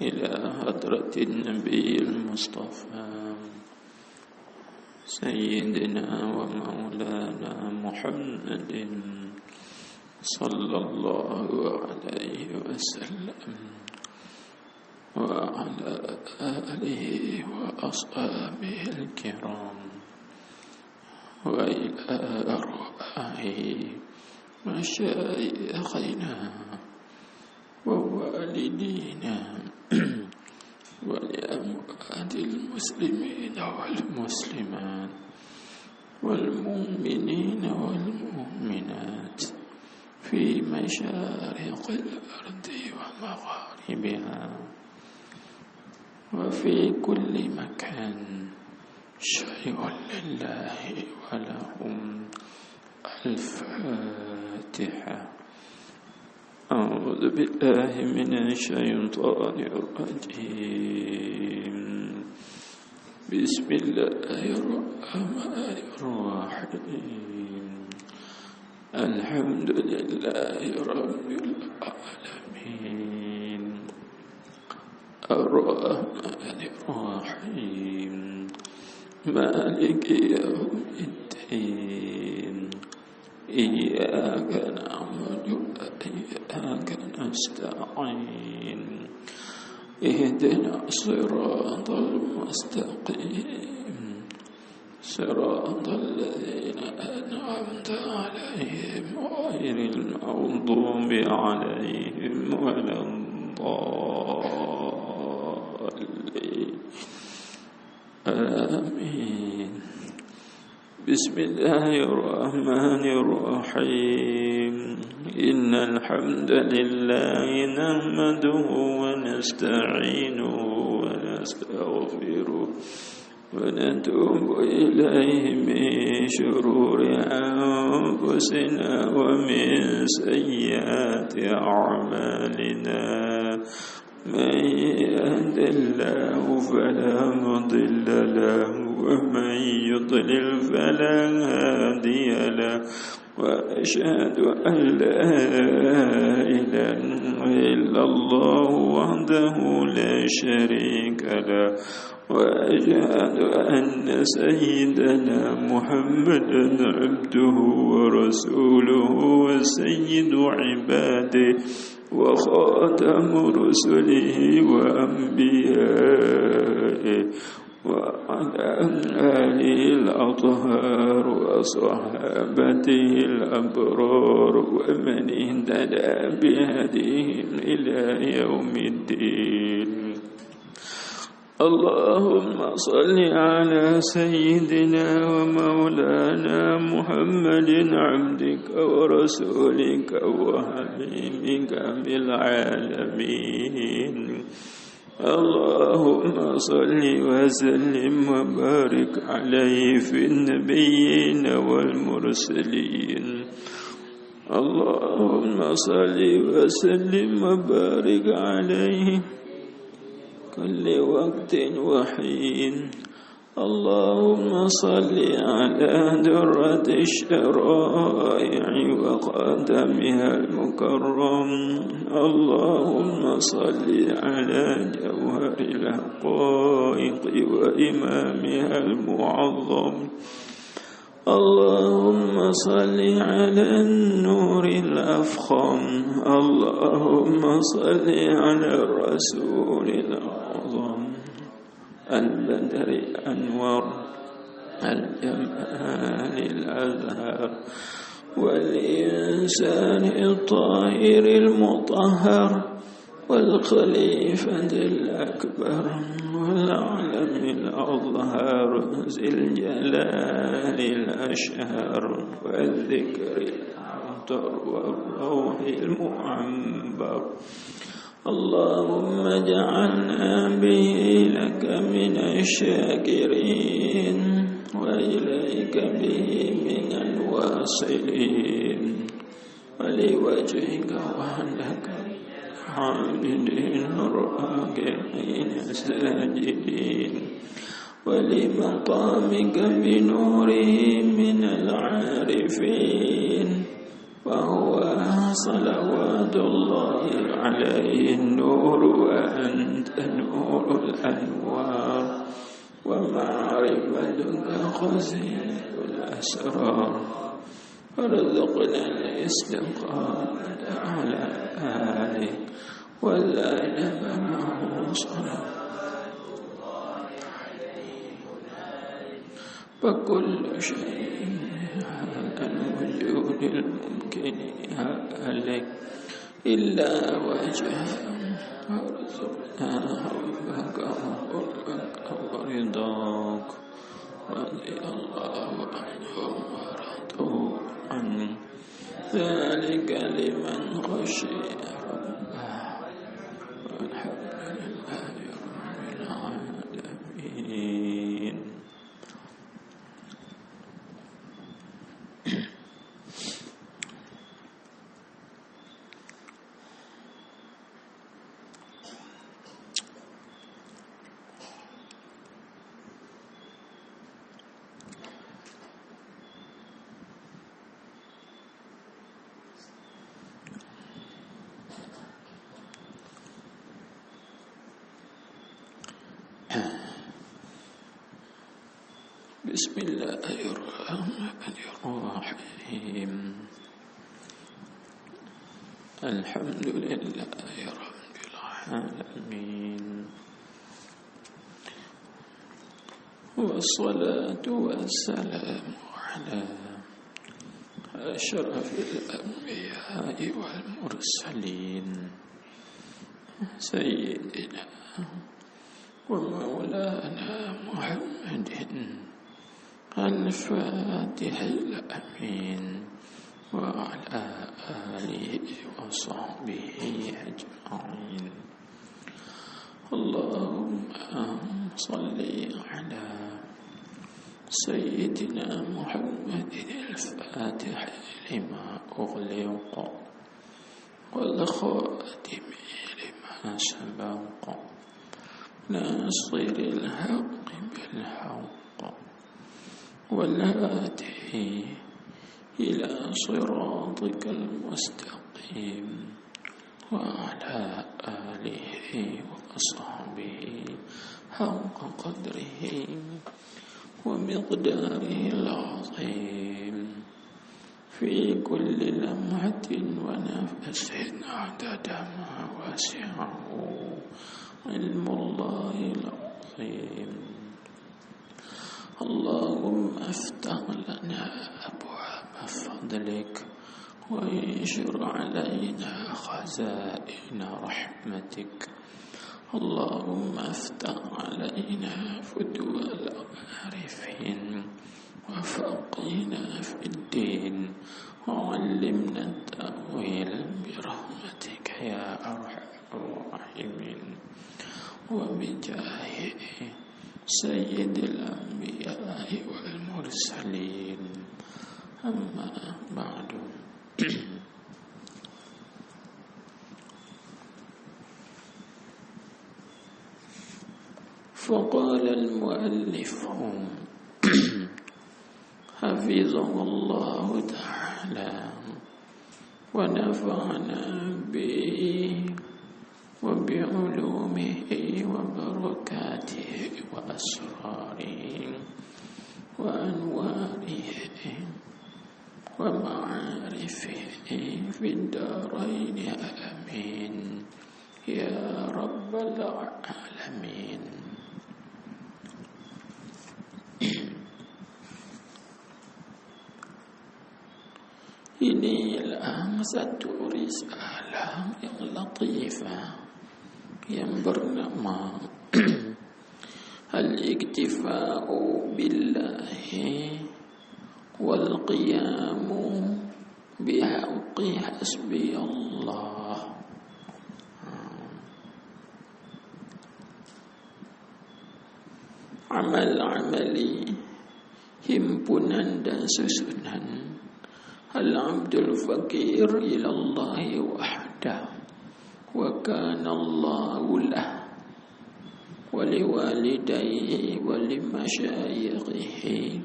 إلى حضرة النبي المصطفى سيدنا ومولانا محمد صلى الله عليه وسلم وعلى آله وأصحابه الكرام وإلى أرواح مشايخنا ووالدينا ولأموات المسلمين والمسلمات والمؤمنين والمؤمنات في مشارق الأرض ومغاربها وفي كل مكان شيء لله ولهم الفاتحة. أعوذ بالله من الشيطان الرجيم. بسم الله الرحمن الرحيم. الحمد لله رب العالمين الرحمن الرحيم مالك يوم الدين إياك نعبد وإياك نستعين اهدنا الصراط المستقيم صراط الذين أنعمت عليهم غير المغضوب عليهم ولا الضالين آمين. بسم الله الرحمن الرحيم. إن الحمد لله نحمده ونستعينه ونستغفره ونتوب إليه من شرور أنفسنا ومن سيئات أعمالنا. من يهد الله فلا مضل له ومن يضلل فلا هادي له. وأشهد أن لا إله إلا الله وحده لا شريك له. وأشهد أن سيدنا محمدا عبده ورسوله وسيد عباده وخاتم رسله وأنبيائه وعلى آله الأطهار وصحابته الأبرار ومن اهتدى بهديهم إلى يوم الدين. اللهم صل على سيدنا ومولانا محمد عبدك ورسولك وحبيبك بالعالمين. اللهم صل وسلم وبارك عليه في النبيين والمرسلين. اللهم صل وسلم وبارك عليه كل وقت وحين. اللهم صل على درة الشرائع وخاتمها المكرم. اللهم صل على جوهر الحقائق وإمامها المعظم. اللهم صل على النور الأفخم. اللهم صل على الرسول الأعظم البدر الأنور الجمال الأزهر والإنسان الطاهر المطهر والخليفة الأكبر والعلم الأظهر ذي الجلال الأشهر والذكر الأعطر والروح المعنبر. اللهم اجعلنا به لك من الشاكرين وإليك به من الواصلين ولوجهك وحدك عابدين راكعين ساجدين ولمقامك بنوره من العارفين وهو صلوات الله عليه النور وأنت الأنوار ومعرفتك خزينة الأسرار وارزقنا الاستقامة على آله والآل معه صلاة فكل شيء هذا الوجود الممكن هالك إلا وجهه وارزقنا حبك وقربك ورضاك رضي الله عنهم ورضوا عنه ذلك لمن خشي ربه والحمد لله رب العالمين. بسم الله الرحمن الرحيم. الحمد لله رب العالمين والصلاة والسلام على أشرف الأنبياء والمرسلين سيدنا ومولانا محمد الفاتح الأمين وعلى آله وصحبه أجمعين. اللهم صل على سيدنا محمد الفاتح لما أغلق والخاتم لما سبق ناصر الحق بالحق والهادي إلى صراطك المستقيم وعلى آله وصحبه حق قدره ومقداره العظيم في كل لمحة ونفس عدد ما وسعه علم الله العظيم. اللهم افتح لنا أبواب فضلك وانشر علينا خزائن رحمتك. اللهم افتح علينا فتوى العارفين وفقهنا في الدين وعلمنا التأويل برحمتك يا أرحم الراحمين وبجاه سيد الأنبياء والمرسلين. أما بعد فقال المؤلف حفظه الله تعالى ونفعنا به وبعلومه وبركاته وأسراره وأنواره ومعارفه في الدارين آمين يا رب العالمين. Inilah satu risalah yang latifah yang bernama Al-Iktifa'u Billahi wal Qiyamu Bihaqqi Hasbi Allah. Amal-amali himpunan dan susunan Al-Abdul Fakir ilallahi wahdah wa kana Allahu lah wa liwalidayhi wa limasyayikhihi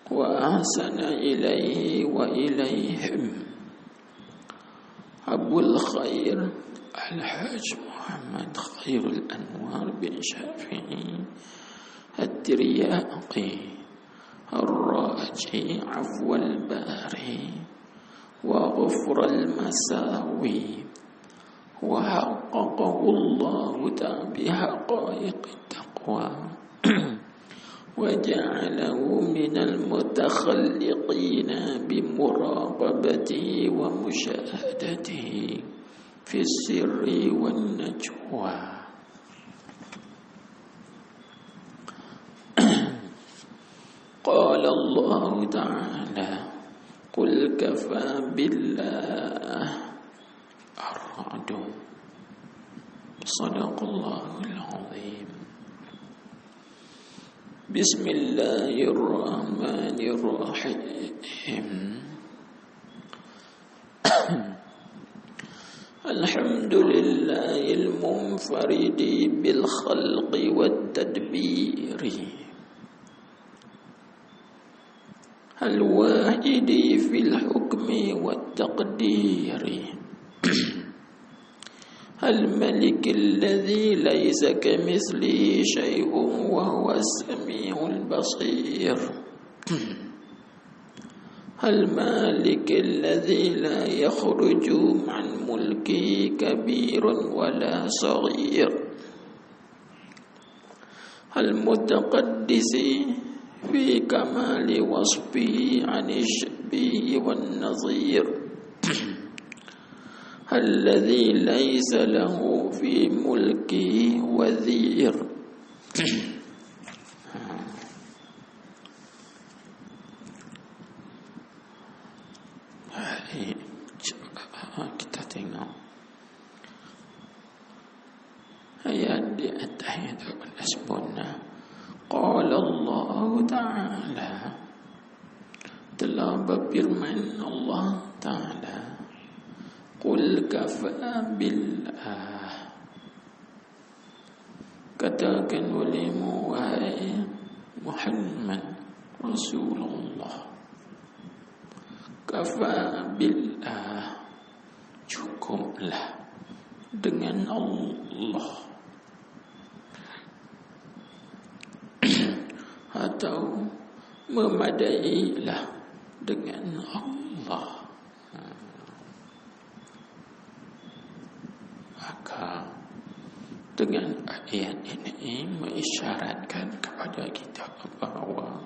wa ahsana ilayhi wa ilayhim Abul Khair Al-Hajj Muhammad Khairul Anwar bin Syafi'i At-Tiryaqi Ar-Raji Afwal Bari wa Ghufral Masawi wa haqqaqahu Allah bihaqaiq taqwa wa ja'alahu minal mutakhalliqina bimuraqabatihi wa musyahadatihi fi sirri wan najwa. Qala Allah Ta'ala qul kafa billah ar-ra'd. Sadaqallahul azim. Bismillahirrahmanirrahim. Alhamdulillahil munfaridi bil khalqi wat tadbiri al wahidi fil hukmi wat taqdiri al malik alladhi laysa kamithlihi shay'un wa huwa as-sami'ul basir المالك الذي لا يخرج عن ملكه كبير ولا صغير المتقدس في كمال وصفه عن الشبيه والنظير الذي ليس له في ملكه وزير. Kita tengok ayat di atas itu sempurna. Qala Allah Ta'ala, telah berfirman Allah Ta'ala, qul kafa billah, katakan olehmu wahai Muhammad Rasulullah, kafa billah, cukuplah dengan Allah, atau memadailah dengan Allah. Maka dengan ayat ini mengisyaratkan kepada kita bahawa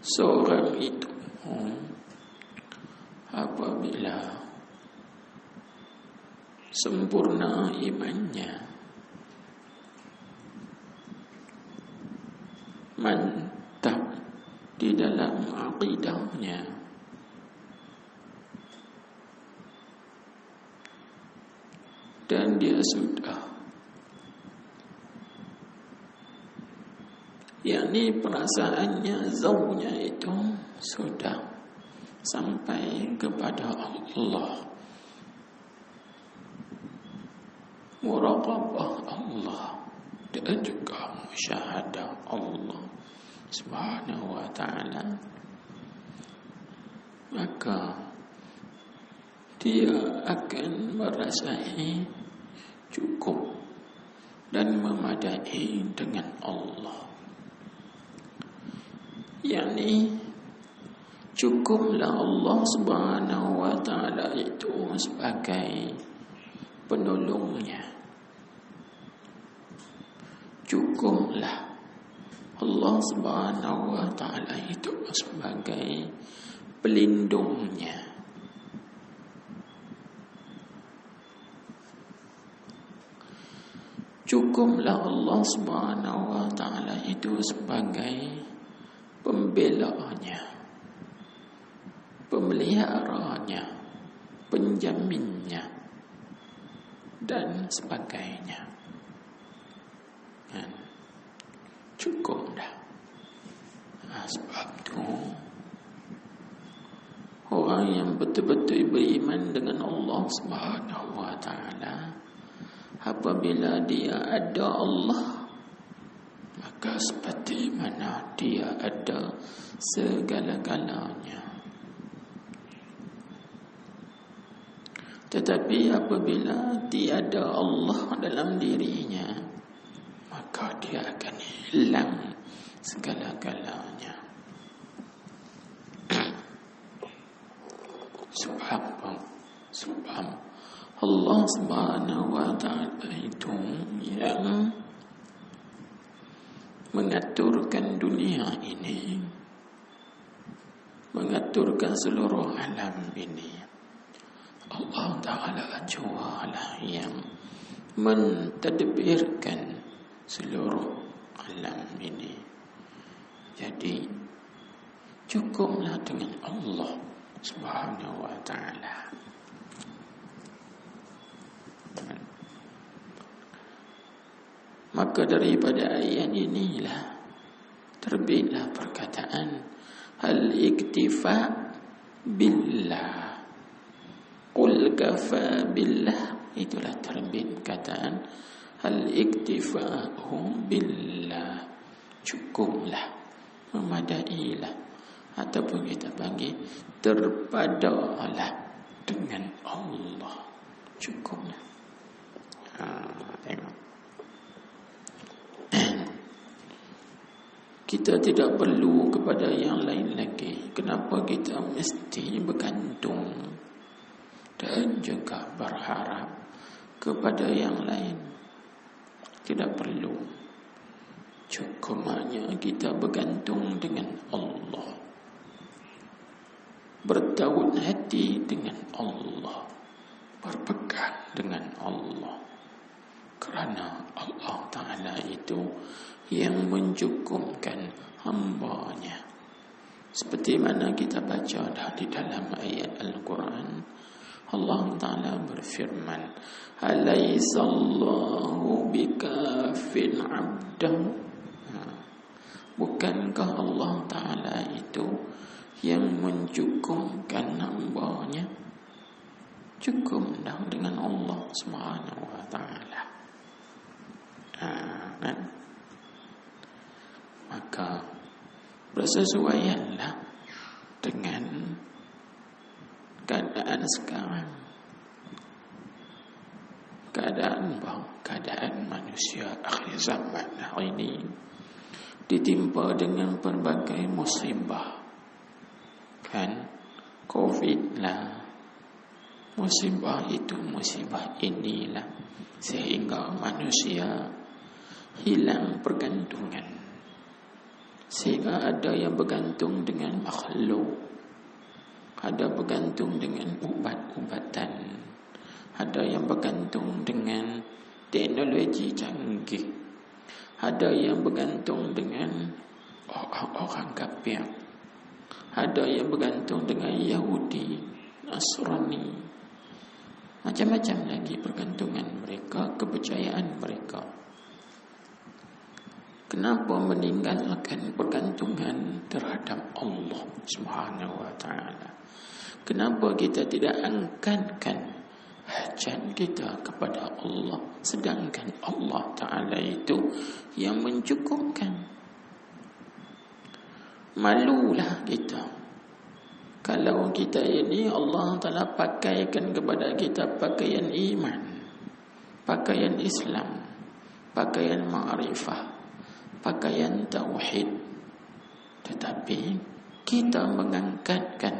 seorang itu apabila sempurna imannya, mantap di dalam aqidahnya, dan dia sudah, yakni perasaannya, zaunya itu sudah sampai kepada Allah, muraqabah Allah, dan juga musyahadah Allah Subhanahu wa ta'ala, maka dia akan merasai cukup dan memadai dengan Allah. yakni cukuplah Allah Subhanahu wa ta'ala itu sebagai penolongnya. Cukuplah Allah Subhanahu wa ta'ala itu sebagai pelindungnya. Cukuplah Allah Subhanahu wa ta'ala itu sebagai pembelanya, pemeliharanya, penjaminnya, dan sebagainya. Cukup dah. Sebab itu orang yang betul-betul beriman dengan Allah Subhanahu wa ta'ala, apabila dia ada Allah, maka maka seperti mana dia ada segala-galanya. Tetapi apabila tiada Allah dalam dirinya, maka dia akan hilang segala-galanya. Subhan Allah Subhanahu wa ta'ala itu yang mengaturkan dunia ini, mengaturkan seluruh alam ini. Allah Ta'ala jualah yang mentadbirkan seluruh alam ini. Jadi cukuplah dengan Allah Subhanahu wa ta'ala. Maka daripada ayat inilah terbitlah perkataan al-iktifa billah. Qul kafa billah, itulah terbit perkataan al-iktifa'u billah, cukuplah, memadailah, ataupun kita panggil terpadalah dengan Allah, cukuplah. Tengok, kita tidak perlu kepada yang lain lagi. Kenapa kita mesti bergantung dan juga berharap kepada yang lain? Tidak perlu. Cukup hanya kita bergantung dengan Allah, bertaut hati dengan Allah, berpegang dengan Allah. Kerana Allah Ta'ala itu yang mencukupkan hamba-Nya. Seperti mana kita baca di dalam ayat Al-Quran, Allah Ta'ala berfirman, Alaihissallahu bikafin abdahu. Bukankah Allah Ta'ala itu yang mencukupkan hamba-Nya? Cukup dah dengan Allah Subhanahu wa ta'ala. Kan? Maka bersesuaianlah dengan keadaan sekarang. Keadaan apa? Keadaan manusia akhir zaman hari ini ditimpa dengan berbagai musibah. Kan? Covid lah. Musibah itu, musibah inilah sehingga manusia hilang pergantungan. Sehingga ada yang bergantung dengan makhluk, ada bergantung dengan ubat-ubatan, ada yang bergantung dengan teknologi canggih, ada yang bergantung dengan orang kafir, ada yang bergantung dengan Yahudi, Nasrani, macam-macam lagi pergantungan mereka, kepercayaan mereka. Kenapa meninggalkan pergantungan terhadap Allah Subhanahu wa ta'ala? Kenapa kita tidak angkatkan hajat kita kepada Allah, sedangkan Allah Ta'ala itu yang mencukupkan? Malulah kita kalau kita ini Allah Ta'ala pakaikan kepada kita pakaian iman, pakaian Islam, pakaian ma'rifah, pakaian tauhid, tetapi kita mengangkatkan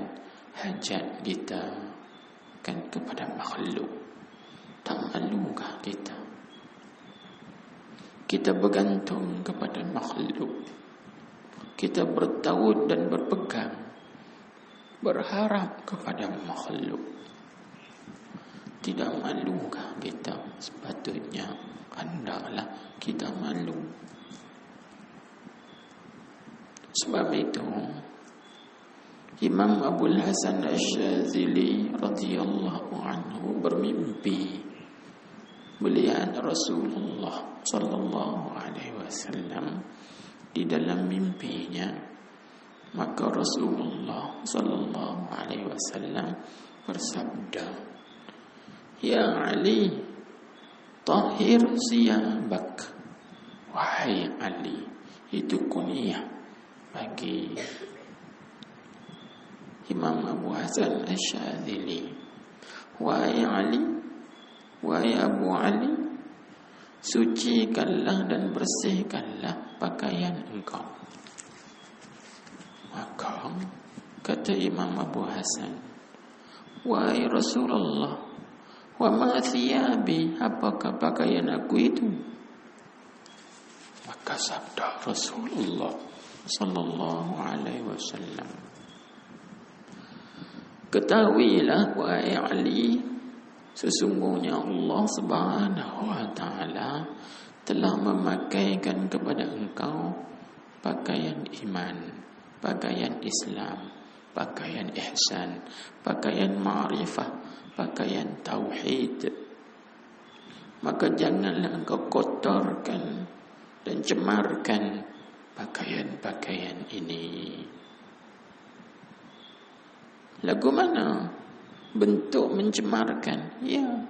hajat kita kan kepada makhluk. Tak malukah kita? Kita bergantung kepada makhluk, kita bertaut dan berpegang, berharap kepada makhluk. Tidak malukah kita? Sepatutnya hendaklah kita malu. Sebab itu Imam Abul Hasan Asy-Syadzili radhiyallahu anhu bermimpi melihat Rasulullah sallallahu alaihi wasallam. Di dalam mimpinya, maka Rasulullah sallallahu alaihi wasallam bersabda, "Ya Ali, tahhir siyabak." Wahai Ali, Itu kunyah bagi Imam Abu Hasan Asyadzili. Wahai Ali, wahai Abu Ali, sucikanlah dan bersihkanlah pakaian engkau. Maka kata Imam Abu Hasan, wahai Rasulullah, wa ma thiyabi, apakah pakaian aku itu? Maka sabda Rasulullah sallallahu alaihi wasallam, ketahuilah wahai Ali, sesungguhnya Allah Subhanahu wa taala telah memakaikan kepada engkau pakaian iman, pakaian Islam, pakaian ihsan, pakaian ma'rifah, pakaian tauhid. Maka janganlah engkau kotorkan dan cemarkan pakaian-pakaian ini. Lagu mana bentuk mencemarkan? Ya,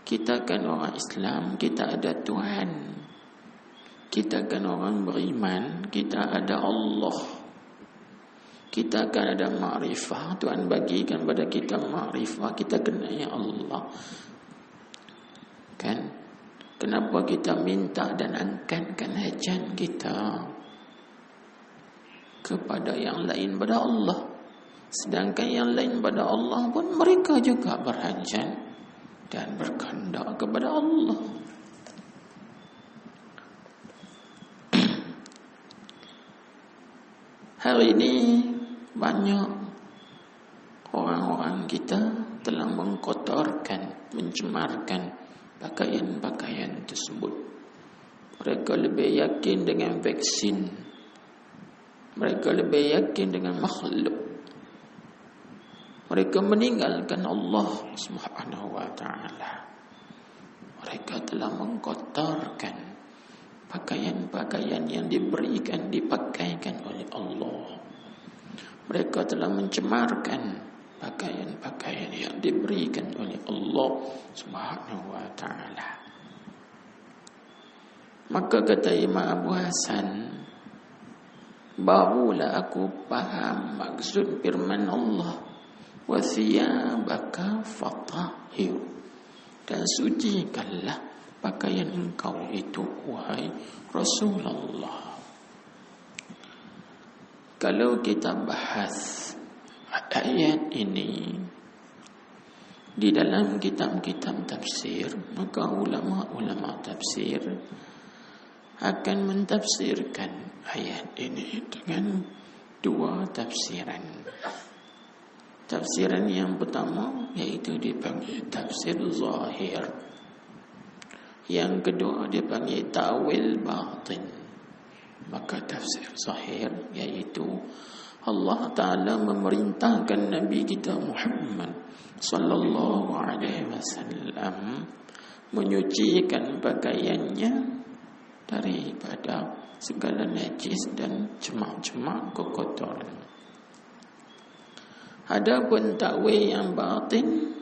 kita kan orang Islam, kita ada Tuhan, kita kan orang beriman, kita ada Allah, kita kan ada ma'rifah. Tuhan bagikan pada kita ma'rifah, kita kenal Allah. Kan? Kenapa kita minta dan angkatkan hajat kita kepada yang lain pada Allah? Sedangkan yang lain pada Allah pun mereka juga berhajat dan berkehendak kepada Allah. Hari ini banyak orang-orang kita telah mengkotorkan, mencemarkan pakaian-pakaian tersebut. Mereka lebih yakin dengan vaksin, mereka lebih yakin dengan makhluk. Mereka meninggalkan Allah Subhanahu wa taala. Mereka telah mengkotorkan pakaian-pakaian yang diberikan, dipakaikan oleh Allah. Mereka telah mencemarkan pakaian-pakaian yang diberikan oleh Allah Subhanahu wa taala. Maka kata Imam Abu Hasan, barulah aku faham maksud firman Allah, wa thiyabaka fatahhir, dan sucikanlah pakaian engkau itu wahai Rasulullah. Kalau kita bahas ayat ini di dalam kitab-kitab tafsir, maka ulama-ulama tafsir akan mentafsirkan ayat ini dengan dua tafsiran. Tafsiran yang pertama yaitu dipanggil tafsir zahir. Yang kedua dipanggil ta'wil batin. Maka tafsir zahir yaitu Allah Ta'ala memerintahkan Nabi kita Muhammad sallallahu alaihi wasallam menyucikan pakaiannya daripada segala najis dan cemak-cemak kekotoran. Adapun takwil yang batin,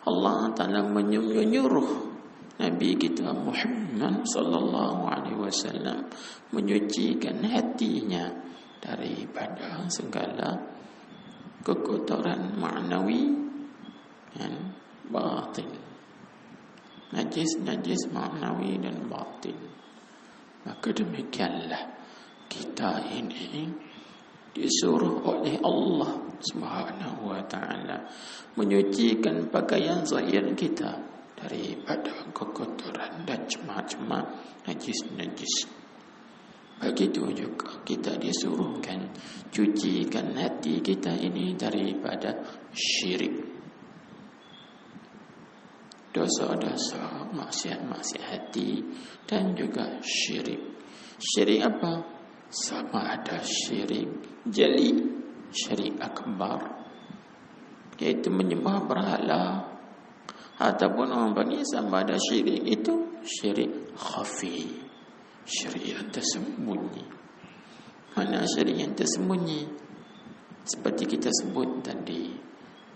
Allah Ta'ala menyuruh Nabi kita Muhammad sallallahu alaihi wasallam menyucikan hatinya daripada segala kekotoran ma'nawi dan batin. Najis ma'nawi dan batin. Maka demikianlah kita ini disuruh oleh Allah Subhanahu wa taala menyucikan pakaian zahir kita daripada kekotoran dan cemak-cemak najis. Begitu juga kita disuruhkan cucikan hati kita ini daripada syirik, dosa-dosa, maksiat-maksiat hati dan juga syirik. Syirik apa? Sama ada syirik jali, syirik akbar, yaitu menyembah berhala, ataupun orang panggil sama ada syirik itu syirik khafi, syirik yang tersembunyi. Mana syirik yang tersembunyi? Seperti kita sebut tadi,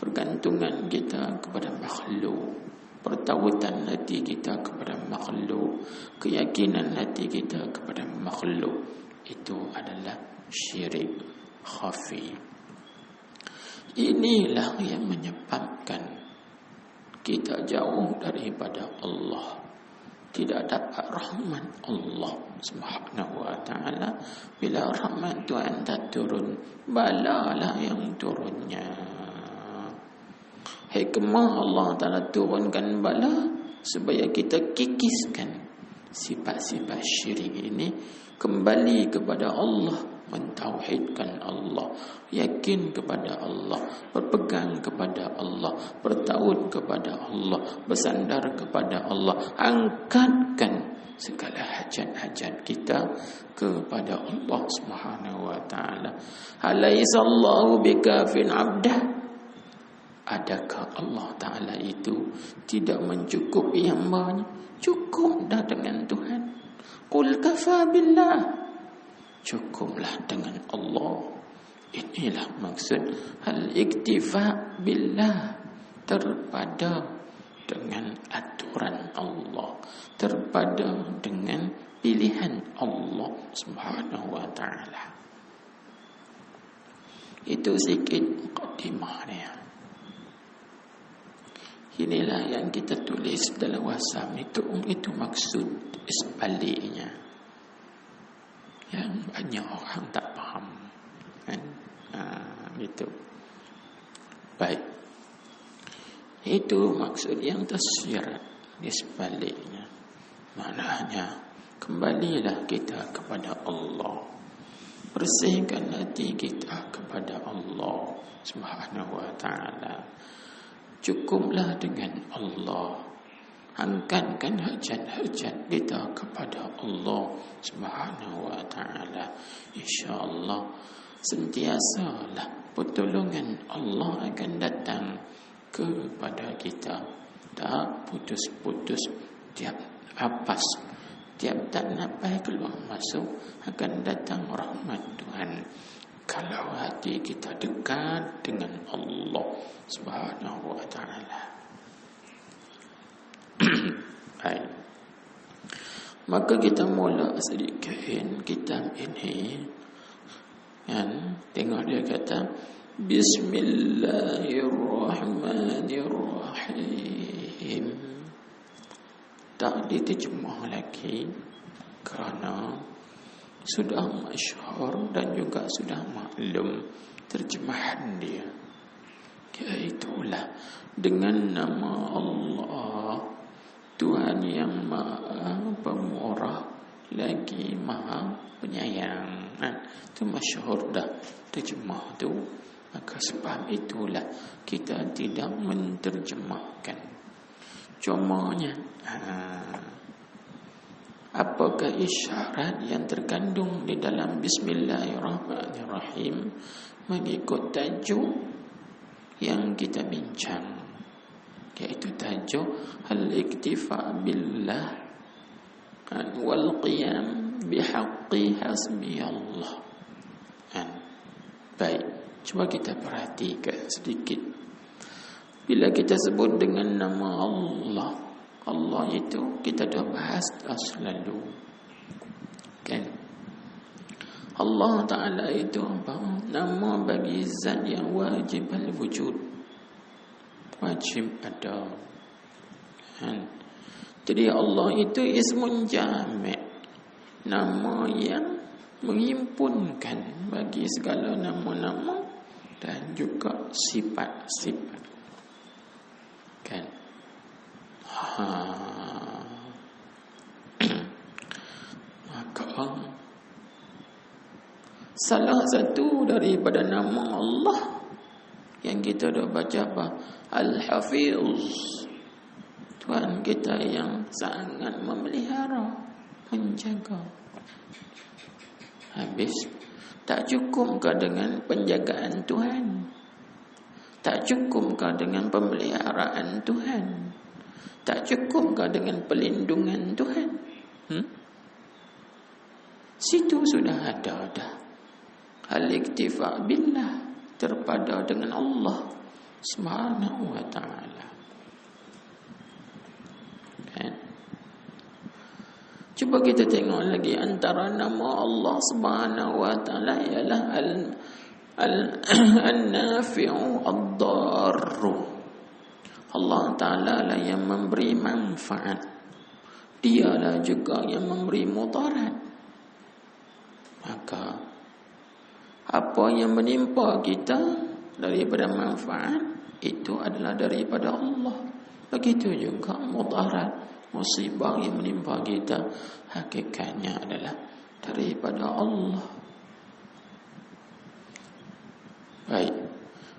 pergantungan kita kepada makhluk, pertawutan hati kita kepada makhluk, keyakinan hati kita kepada makhluk, itu adalah syirik khafi. Inilah yang menyebabkan kita jauh daripada Allah, tidak dapat rahmat Allah Subhanahu wa ta'ala. Bila rahmat Tuhan tak turun, balalah yang turunnya. Hikmah Allah Ta'ala turunkan bala supaya kita kikiskan sifat-sifat syirik ini, kembali kepada Allah, mentauhidkan Allah, yakin kepada Allah, berpegang kepada Allah, bertaud kepada Allah, bersandar kepada Allah, angkatkan segala hajat-hajat kita kepada Allah Subhanahu wa ta'ala. Alaihissallahu bikafin abdah. Adakah Allah Ta'ala itu tidak mencukupi hamba-Nya? Cukup dah dengan Tuhan. Qul kafa billah. Cukuplah dengan Allah. Inilah maksud al-iktifa billah. Terpada dengan aturan Allah, terpada dengan pilihan Allah Subhanahu wa ta'ala. Itu sikit mukadimahnya. Inilah yang kita tulis dalam WhatsApp itu maksud sebaliknya, yang banyak orang tak faham kan? Gitu. Baik, itu maksud yang tersirat di sebaliknya. Maknanya kembalilah kita kepada Allah, bersihkan hati kita kepada Allah Subhanahu wa ta'ala. Cukuplah dengan Allah. Angkatkan hajat-hajat kita kepada Allah Subhanahu wa ta'ala. InsyaAllah sentiasalah pertolongan Allah akan datang kepada kita. Tak putus-putus. Tiap napas, tiap tak napas keluar masuk, akan datang rahmat Tuhan. Kalau hati kita dekat dengan Allah Subhanahu wa ta'ala. Baik. Maka kita mula sedikit kitab ini. Kan? Tengok dia kata Bismillahirrahmanirrahim. Tak diterjemah lagi kerana sudah masyhur dan juga sudah maklum terjemahan dia. Iaitulah dengan nama Allah, Tuhan yang Maha Pemurah lagi Maha Penyayang. Itu masyhur dah terjemah tu. Maka sebab itulah kita tidak menterjemahkan. Cumanya apakah isyarat yang terkandung di dalam Bismillahirrahmanirrahim mengikut tajuk yang kita bincang, yaitu tajuk al-iktifa billah wal qiyam bihaqqi hasbiyallah. Baik, cuba kita perhatikan sedikit. Bila kita sebut dengan nama Allah, Allah itu kita dah bahas selalu, kan? Allah Ta'ala itu apa? Nama bagi zat yang wajib al-wujud, wajib ada, kan? Jadi Allah itu ismun jami', nama yang menghimpunkan bagi segala nama-nama dan juga sifat-sifat, kan? Maka salah satu daripada nama Allah yang kita dah baca apa? Al-Hafiz. Tuhan kita yang sangat memelihara, menjaga. Habis, tak cukupkah dengan penjagaan Tuhan? Tak cukupkah dengan pemeliharaan Tuhan? Tak cukupkah dengan pelindungan Tuhan? Situ sudah ada dah. Al-iktifa billah, terpada dengan Allah Subhanahu wa ta'ala. Kan? Cuba kita tengok lagi antara nama Allah Subhanahu wa taala ialah Al-Nafi'u Ad-Darru. Allah Ta'ala lah yang memberi manfaat, Dialah juga yang memberi mudarat. Maka apa yang menimpa kita daripada manfaat itu adalah daripada Allah. Begitu juga mudarat, musibah yang menimpa kita hakikatnya adalah daripada Allah. Baik,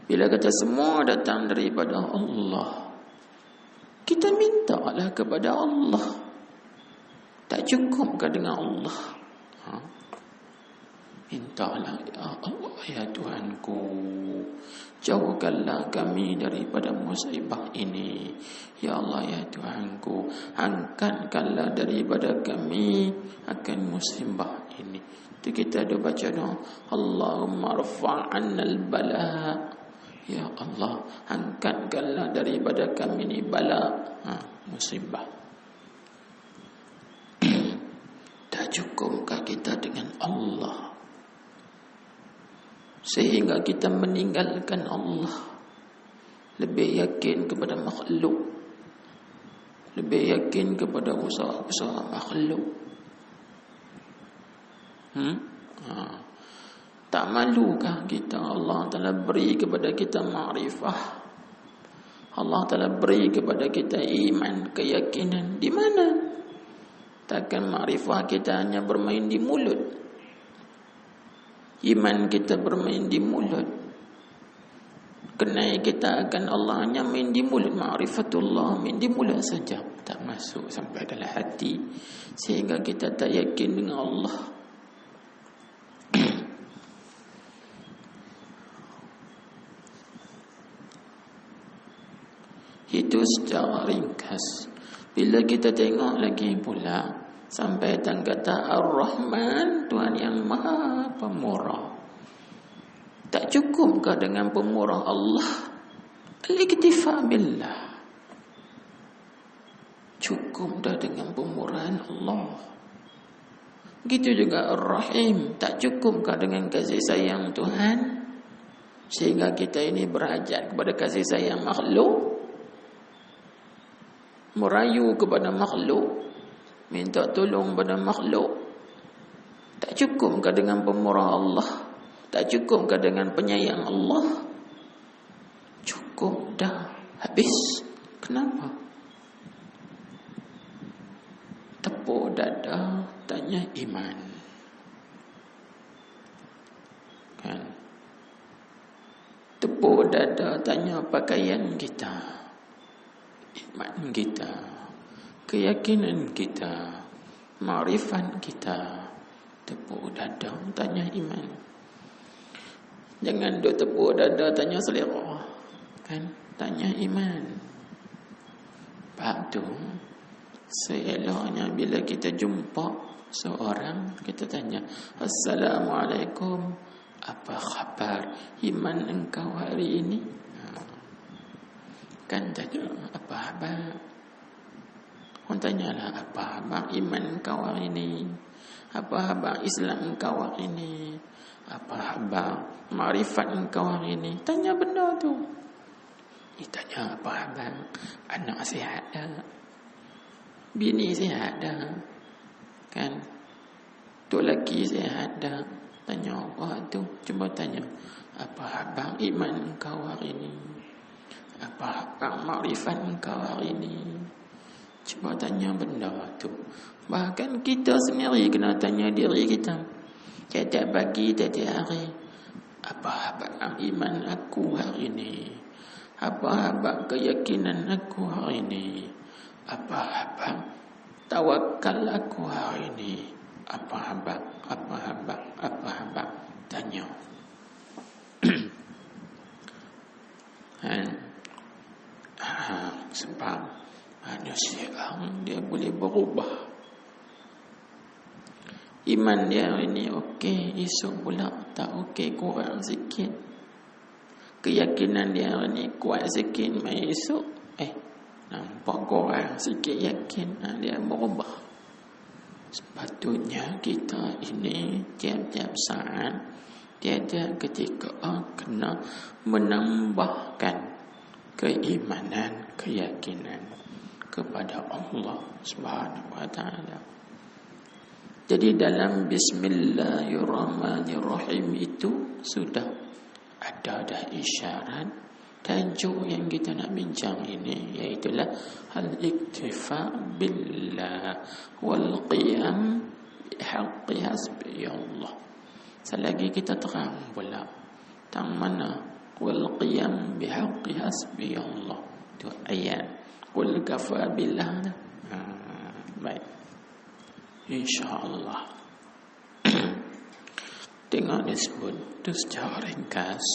bila kata semua datang daripada Allah, kita mintalah kepada Allah. Tak cukupkah dengan Allah? Mintalah, ya Allah, ya Tuhanku, jauhkanlah kami daripada musibah ini. Ya Allah, ya Tuhanku, angkatkanlah daripada kami akan musibah ini. Itu kita ada baca doa, Allahumma rfa'annal bala. Ya Allah, angkatkanlah daripada kami ni bala, musibah. Tak cukupkah kita dengan Allah sehingga kita meninggalkan Allah, lebih yakin kepada makhluk, lebih yakin kepada usaha-usaha makhluk? Tak malukah kita? Allah Ta'ala beri kepada kita ma'rifah, Allah Ta'ala beri kepada kita iman, keyakinan. Di mana? Takkan ma'rifah kita hanya bermain di mulut, iman kita bermain di mulut, kenal kita akan Allah hanya main di mulut, ma'rifatullah main di mulut saja, tak masuk sampai dalam hati, sehingga kita tak yakin dengan Allah. Itu secara ringkas. Bila kita tengok lagi pula sampai kata Ar-Rahman, Tuhan yang Maha Pemurah. Tak cukupkah dengan pemurah Allah? Al-iktifa billah. Cukup dah dengan pemurahan Allah. Begitu juga Ar-Rahim. Tak cukupkah dengan kasih sayang Tuhan sehingga kita ini berhajat kepada kasih sayang makhluk, merayu kepada makhluk, minta tolong pada makhluk? Tak cukupkah dengan pemurah Allah? Tak cukupkah dengan penyayang Allah? Cukup dah, habis. Kenapa? Tepuk dada tanya iman, kan? Tepuk dada tanya pakaian kita, iman kita, keyakinan kita, ma'rifat kita. Tepuk dada tanya iman. Jangan duk tepuk dada tanya selera, kan? Tanya iman. Sebab tu seeloknya bila kita jumpa seorang, kita tanya, Assalamualaikum, apa khabar iman engkau hari ini? Kan tanya, apa khabar? Orang tanyalah, apa khabar iman engkau hari ini? Apa khabar Islam engkau hari ini? Apa khabar ma'rifat engkau hari ini? Tanya benda tu. Tanya apa khabar anak sihat dah, bini sihat dah, kan? Tok lelaki sihat dah. Tanya apa tu? Cuba tanya, apa khabar iman engkau hari ini? Apa khabar ma'rifat engkau hari ini? Cuba tanya benda tu. Bahkan kita sendiri kena tanya diri kita tiap-tiap pagi, tiap-tiap hari. Apa khabar iman aku hari ini? Apa khabar keyakinan aku hari ini? Apa khabar tawakal aku hari ini? Apa khabar? Apa khabar? Apa khabar? Tanya. Sebab manusia dia boleh berubah. Iman dia ini okey, esok pula tak okey, kurang sikit. Keyakinan dia ini kuat sikit, mai esok nampak kurang sikit yakin, dia berubah. Sepatutnya kita ini tiap-tiap saat, tiap-tiap ketika kena menambahkan keimanan, keyakinan kepada Allah Subhanahu wa taala. Jadi dalam Bismillahirrahmanirrahim itu sudah ada dah isyarat. Tajuk yang kita nak bincang ini iaitulah al-iktifa billah wal qiyam bihaqqi hasbi Allah. Selagi kita terang pula tang mana wal qiyam bihaqqi hasbi Allah. Itu ayat qul kafa billah. Baik. Insya-Allah. Tengok disebut itu secara ringkas.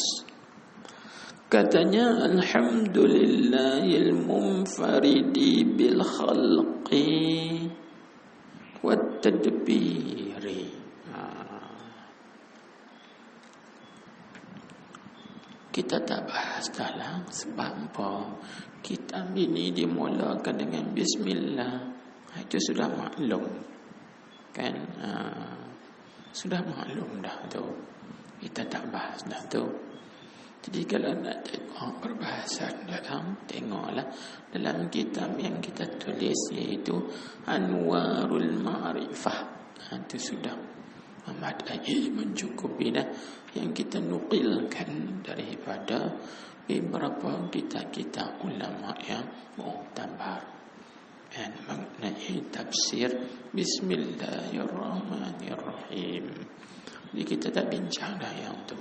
Katanya alhamdulillahil munfaridi bil khalqi wat tadbiri. Kita tak bahas dalam sebab apa kitab ini dimulakan dengan bismillah. Itu sudah maklum kan, sudah maklum dah tu. Kita tak bahas dah tu. Jadi kalau nak tengok perbahasan dalam, tengoklah dalam kitab yang kita tulis iaitu Anwarul Ma'rifah. Itu sudah memadai, mencukupi dah yang kita nukilkan daripada beberapa kitab-kitab ulama yang muktabar dan mengenai tafsir Bismillahirrahmanirrahim. Jadi kita tak bincang dah yang tu.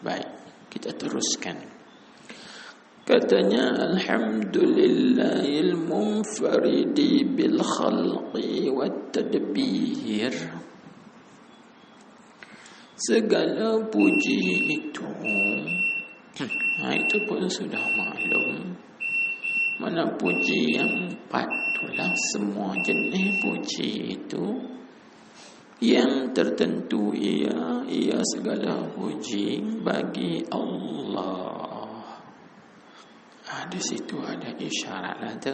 Baik, kita teruskan. Katanya alhamdulillahil munfaridi bil khalqi wat tadbir. Segala puji itu itu pun sudah maklum. Mana puji yang empat itulah semua jenis puji itu yang tertentu ia segala puji bagi Allah. Di situ ada isyarat lah tu.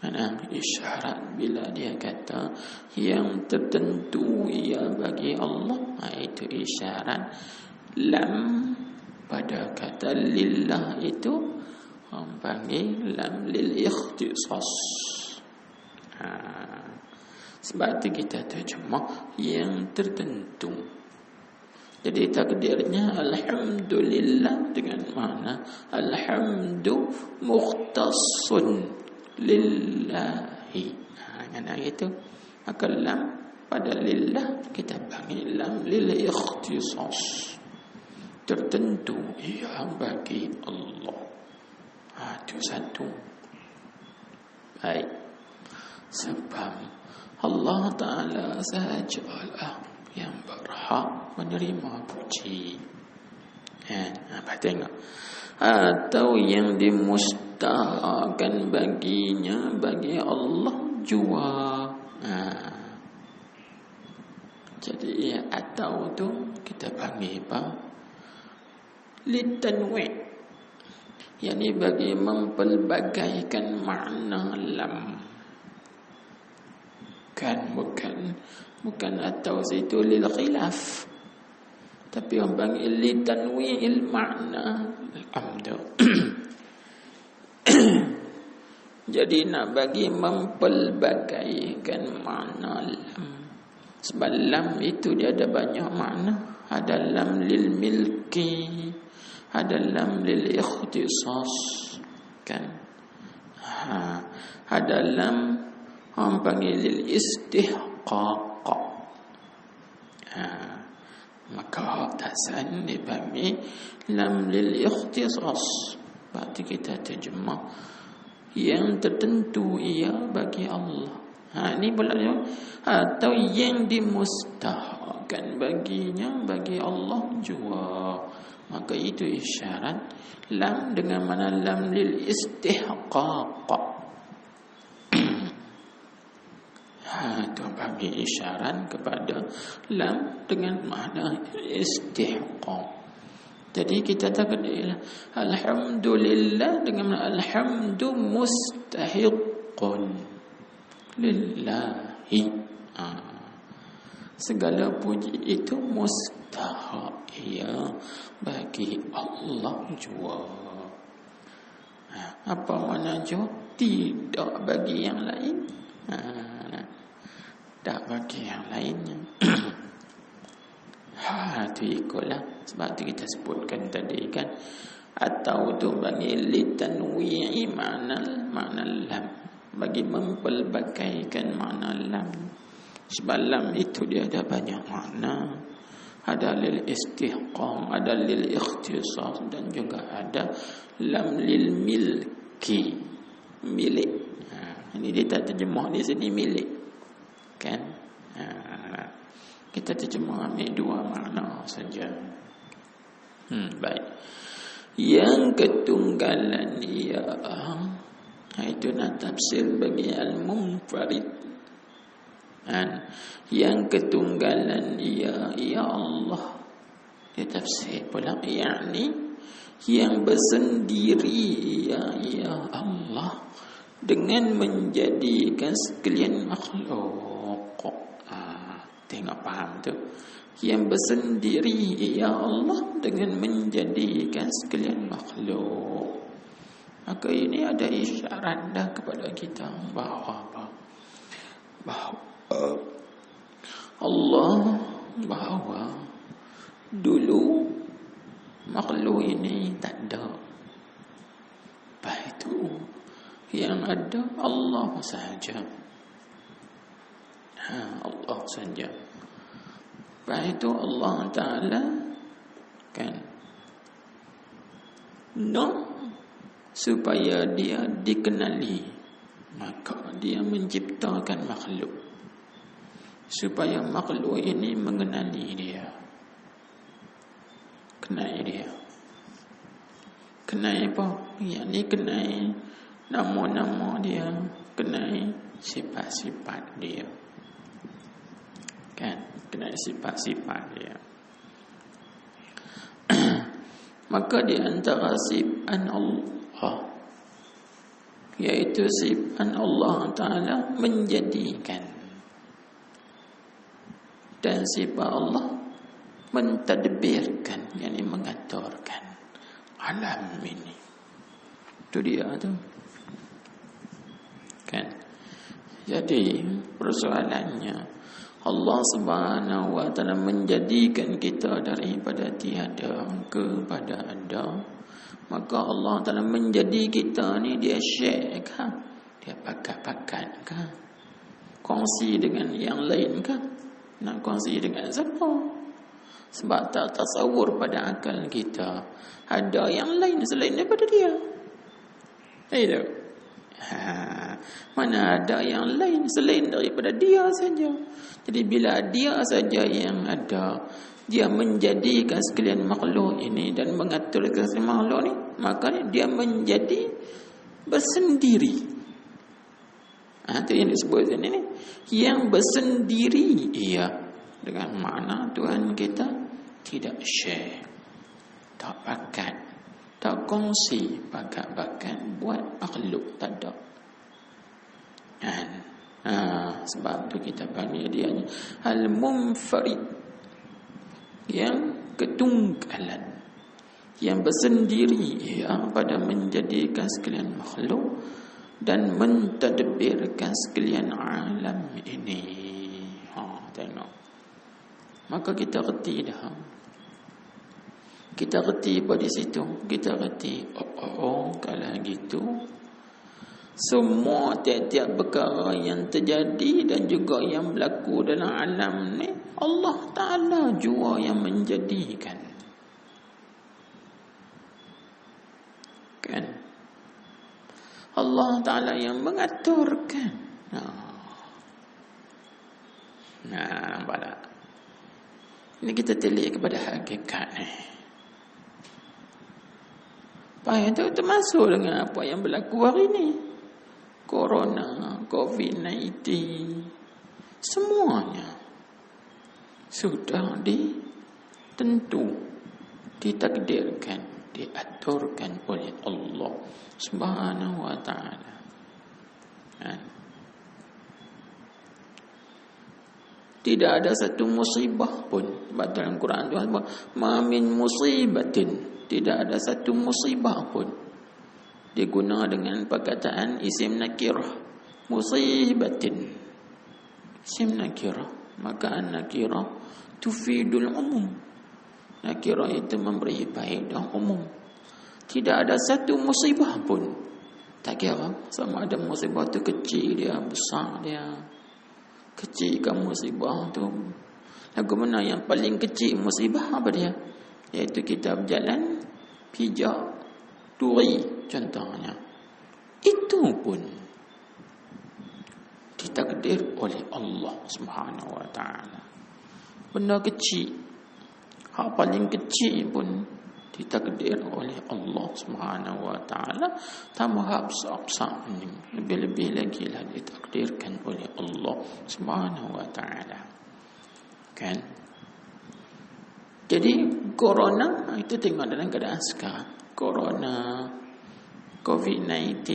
Mana isyarat bila dia kata yang tertentu ia bagi Allah, itu isyarat lam pada kata lillah itu orang panggil lam lil ikhtisas. Sebab itu kita terjemah yang tertentu. Jadi takdirnya alhamdulillah dengan makna alhamdu mukhtassun lillahi. Dengan itu maka lam pada lillah kita panggil lam lil ikhtisas. Tertentu ia bagi Allah. Itu satu. Baik. Sebab Allah Ta'ala sahajalah yang berhak menerima puji. Apa tengok? Atau yang dimustahakkan baginya, bagi Allah jua. Jadi atau tu kita panggil apa? Litanwi'. Yani bagi mempelbagaikan makna lam. Bukan atau situ lil khilaf, tapi orang panggil li tanwi'il makna al-amdu. Jadi nak bagi mempelbagaikan makna lam. Sebab lam itu dia ada banyak makna. Ada lam lil milki, ada lam lil ikhtisas kan. Ada lam orang panggil lil istihqaq. Maka atasan dipanggil lam lil ikhtisas. Berarti kita terjemah yang tertentu ia bagi Allah. Ini pula atau yang dimustahakkan baginya, bagi Allah jua. Maka itu isyarat lam dengan mana lam lil istihqaq. Itu bagi isyarat kepada lam dengan makna istihqaq. Jadi kita takdirlah alhamdulillah dengan makna alhamdu mustahiqun lillahi. Segala puji itu mustahak ya bagi Allah jua. Apa makna jua? Tidak bagi yang lain. Tak bagi yang lainnya. Itu ikutlah. Sebab tu kita sebutkan tadi kan, atau tu bagi litanwi'i makna lam, bagi mempelbagaikan makna lam. Sebab lam itu dia ada banyak makna. Ada lil istihqaq, ada lil ikhtisas, dan juga ada lam lil milki, milik. Ini dia tak terjemah di sini milik, kan? Kita terjemah ambil dua makna saja. Baik. Yang ketunggalan ia, itu nak tafsir bagi al-munfarid. Yang ketunggalan ia, ya Allah. Dia tafsir pula, yakni yang bersendiri ya Allah, dengan menjadikan sekalian makhluk. Tengok faham tu. Yang bersendiri ya Allah dengan menjadikan sekalian makhluk. Maka ini ada isyarat dah kepada kita bahawa apa? Bahawa Allah, bahawa dulu makhluk ini tak ada. Lepas itu yang ada Allah sahaja. Allah saja. Lepas itu Allah Ta'ala kan supaya dia dikenali, maka dia menciptakan makhluk supaya makhluk ini mengenali dia. Kenai dia. Kenai apa? Yakni kenai nama-nama dia, kenai sifat-sifat dia. Kan? Kenai sifat-sifat dia. Maka di antara sifat Allah, yaitu sifat Allah Ta'ala menjadikan, dan sifat Allah mentadbirkan, yakni mengaturkan alam ini. Itu dia tu. Kan? Jadi persoalannya, Allah Subhanahu wa Ta'ala menjadikan kita daripada tiada kepada ada. Maka Allah Ta'ala menjadi kita ni, dia share kah? Dia pakat-pakat kah? Kongsi dengan yang lain kah? Nak kongsi dengan siapa? Sebab tak tasawur pada akal kita ada yang lain selain daripada dia. Itu. Mana ada yang lain selain daripada dia saja. Jadi bila dia saja yang ada, dia menjadikan sekalian makhluk ini dan mengatur sekalian makhluk ini, maka dia menjadi bersendiri. Itu yang disebut ini, yang bersendiri ia, dengan makna Tuhan kita tidak share, tak pakat, tak kongsi bakat-bakat buat makhluk, tak ada. Sebab tu kita panggil dia al-munfarid, yang ketunggalan, yang bersendiri ya pada menjadikan sekalian makhluk dan mentadbirkan sekalian alam ini. Tengok. Maka kita reti dah. Kita reti pada situ. Kita reti, kalau gitu, semua tiap-tiap perkara yang terjadi dan juga yang berlaku dalam alam ni, Allah Ta'ala jua yang menjadikan. Kan? Allah Ta'ala yang mengaturkan. Nampak tak? Ini kita telik kepada hakikat ni. Apa itu termasuk dengan apa yang berlaku hari ini? Corona, COVID-19, semuanya sudah ditentu, ditakdirkan, diaturkan oleh Allah Subhanahu wa Ta'ala. Tidak ada satu musibah pun. Dalam Quran Tuhan sebut, ma min musibatin. Tidak ada satu musibah pun. Diguna dengan perkataan isim nakirah. Musibatin. Isim nakirah. Maka nakirah tufidul umum. Nakirah itu memberi faedah umum. Tidak ada satu musibah pun. Tak kira sama ada musibah tu kecil dia, besar dia. Kecil kan musibah tu. Lagu mana yang paling kecil musibah apa dia? Iaitu kita berjalan pijak duri contohnya. Itu pun ditakdir oleh Allah Subhanahu wa taala. Benda kecil, hal paling kecil pun ditakdir oleh Allah Subhanahu wa taala. Tambah besar-besar ini, lebih-lebih lagi lah ditakdirkan oleh Allah Subhanahu wa taala. Kan? Jadi corona itu tengok dalam keadaan sekarang. Corona, COVID-19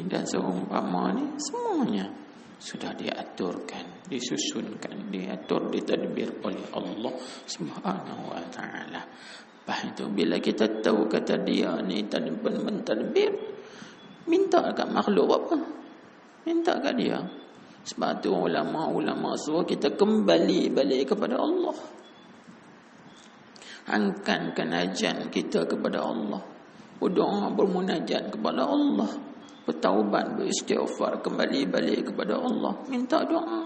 dan seumpama ni semuanya sudah diaturkan, disusunkan, diatur, ditadbir oleh Allah Subhanahu wa taala. Lepas itu bila kita tahu kata dia ni mentadbir, minta kat makhluk apa? Minta kat dia. Sebab tu ulama-ulama suruh kita kembali balik kepada Allah. Angkatkan ajan kita kepada Allah. Berdoa, bermunajat kepada Allah. Bertaubat, beristighfar, kembali balik kepada Allah. Minta doa.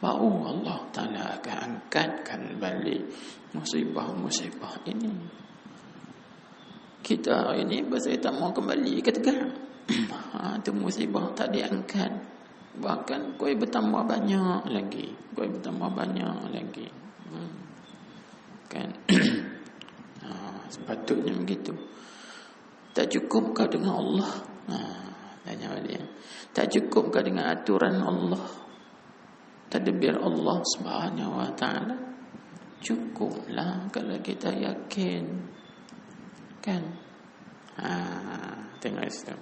Baru Allah Ta'ala akan angkatkan balik musibah-musibah ini. Kita hari ini pasal tak mau kembali ke Tegar. Itu musibah tak diangkat. Bahkan koi bertambah banyak lagi. Kan? Sepatutnya begitu. Tak cukupkah dengan Allah? Tanya balik. Tak cukupkah dengan aturan Allah? Tadbir Allah Subhanahu wa taala? Cukuplah kalau kita yakin. Kan? Tengok situ.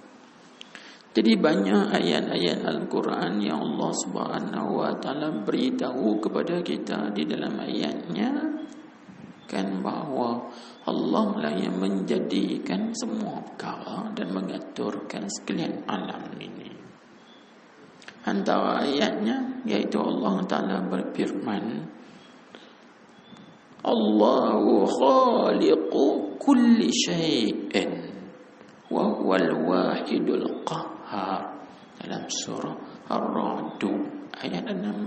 Jadi banyak ayat-ayat Al-Quran yang Allah Subhanahu wa taala beritahu kepada kita di dalam ayatnya kan bahawa Allah lah yang menjadikan semua perkara dan mengaturkan sekalian alam ini. Antara ayatnya iaitu Allah Ta'ala berfirman, Allahu khaliqu kulli syai'in wa huwal wahidul qahhar, dalam surah Ar-Ra'd ayat 16.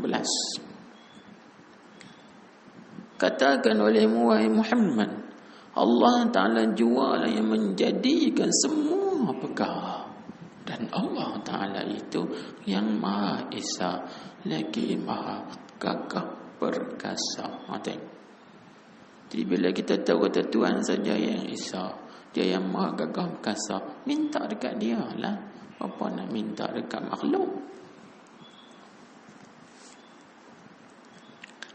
Katakan olehmu wahai Muhammad, Allah Ta'ala jualah yang menjadikan semua perkara. Dan Allah Ta'ala itu yang Maha Esa, lagi Maha Gagah Perkasa. Jadi bila kita tahu kata Tuhan saja yang Esa, Dia yang Maha Gagah Perkasa, minta dekat Dia lah. Apa nak minta dekat makhluk?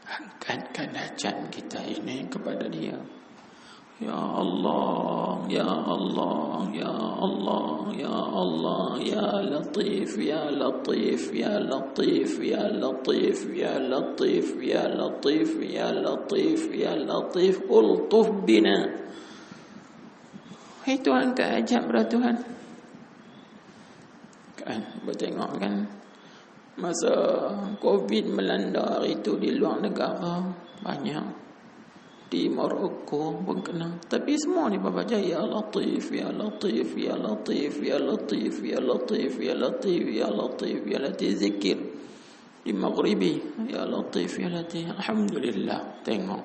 Angkatkan hajat kita ini kepada Dia. Ya Allah, Ya Allah, Ya Allah, Ya Allah, Ya Latif, Ya Latif, Ya Latif, Ya Latif, Ya Latif, Ya Latif, Ya Latif, Ya Latif, ultuf bina. Itu angkat hajat pada Tuhan. Kan, bertengok kan, masa COVID melanda hari itu di luar negara, banyak di Morocco pun kena. Tapi semua ni baca Ya Latif, Ya Latif, Ya Latif, Ya Latif, Ya Latif, Ya Latif, Ya Latif, Ya Latif, zikir di Maghribi, Ya Latif, Ya Latif. Alhamdulillah, tengok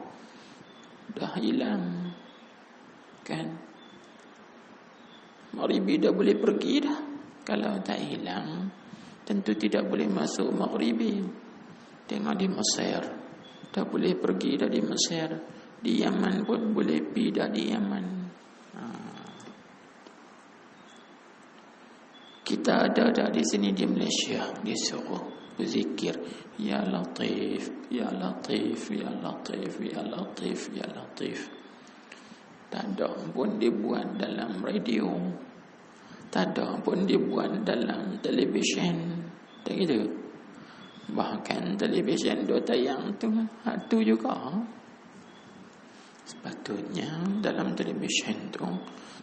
dah hilang kan. Maghribi dah boleh pergi dah. Kalau tak hilang, tentu tidak boleh masuk Maghribi. Tengok di Mesir, dah boleh pergi dah di Mesir. Di Yaman pun boleh pergi dah di Yaman. Kita ada dah di sini di Malaysia, disuruh berzikir Ya Latif, Ya Latif, Ya Latif, Ya Latif, Ya Latif. Tak ada pun dibuat dalam radio, tak ada pun dibuat dalam televisyen. Tak gitu. Bahkan televisyen dua tayang tu juga. Sepatutnya dalam televisyen tu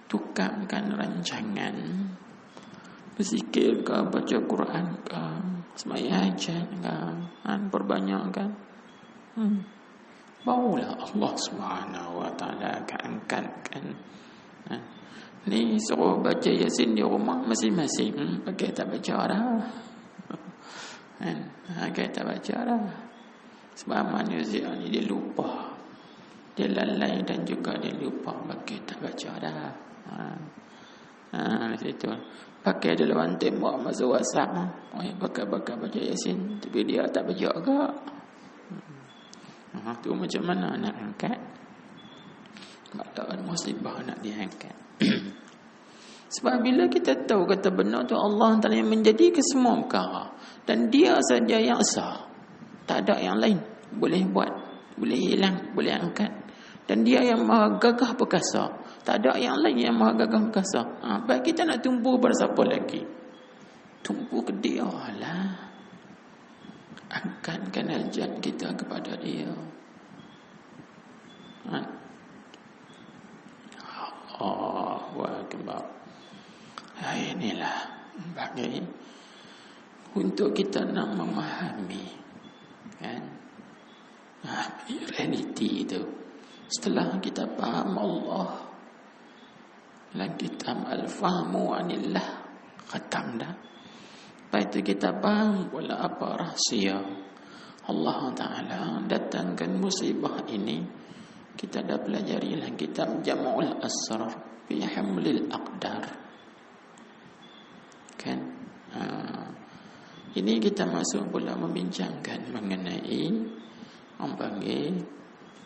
tukarkan rancangan berzikir ke, baca Quran ke, sembahyang hajat ke, perbanyakkan. Barulah Allah Subhanahu Wa Taala akan angkatkan. Ni suruh baca Yasin di rumah masing-masing pakai tak baca dah. Pakai tak baca dah. Sebab manusia ni dia lupa. Dia lalai dan juga dia lupa pakai tak baca dah. Situ. Pakai di lawan tembok masa WhatsApp. Pakai baca Yasin tapi dia tak baca agak. Tu macam mana nak angkat? Bakalan musibah nak diangkat. Sebab bila kita tahu kata benar tu Allah Ta'ala yang menjadikan semua perkara dan dia saja yang sah, tak ada yang lain boleh buat, boleh hilang, boleh angkat, dan dia yang maha gagah perkasa, tak ada yang lain yang maha gagah perkasa. Baik kita nak tumpu pada siapa lagi? Tumpu ke dia lah. Angkatkan hajat kita kepada dia. Allahu Akbar. Inilah bagi untuk kita nak memahami kan realiti itu. Setelah kita faham Allah dan kita al-fahmu anillah khatam dah. Lepas itu kita faham pula apa rahsia Allah Ta'ala datangkan musibah ini. Kita dah pelajari dalam kitab Jam'ul Asrar fi Hamlil Aqdar. Kan? Ini kita masuk pula membincangkan mengenai orang panggil